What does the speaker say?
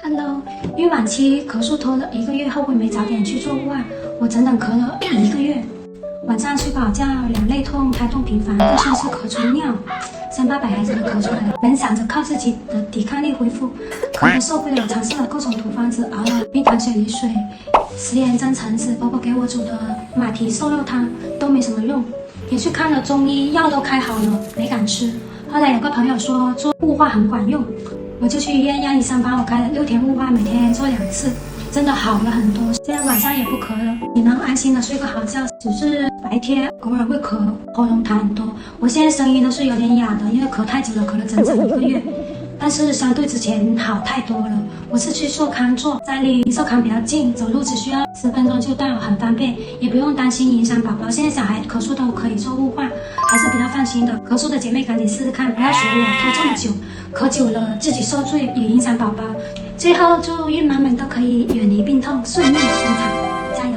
Hello，孕晚期咳嗽拖了1个月，后悔没早点去做外，我整整咳了1个月。晚上睡不好觉，两肋痛，胎动频繁，就像是咳出尿，生800孩子都咳出来了。本想着靠自己的抵抗力恢复，咳得受不了，尝试了各种土方子，熬了冰糖水、梨水、食盐蒸橙子，婆婆给我煮的马蹄瘦肉汤都没什么用，也去看了中医，药都开好了，没敢吃。后来有个朋友说做雾化很管用，我就去医院让医生帮我开了6天雾化，每天做2次，真的好了很多。现在晚上也不咳了，也能安心的睡个好觉，只是白天偶尔会咳，喉咙痰很多。我现在声音都是有点哑的，因为咳太久了，咳了整整1个月。但是相对之前好太多了。我是去寿康做，在离寿康比较近，走路只需要10分钟就到，很方便，也不用担心影响宝宝。现在小孩咳嗽都可以做雾化，还是比较放心的。咳嗽的姐妹赶紧试试看，不要学我拖这么久，咳久了自己受罪，也影响宝宝。最后祝孕妈们都可以远离病痛，顺利生产，加油！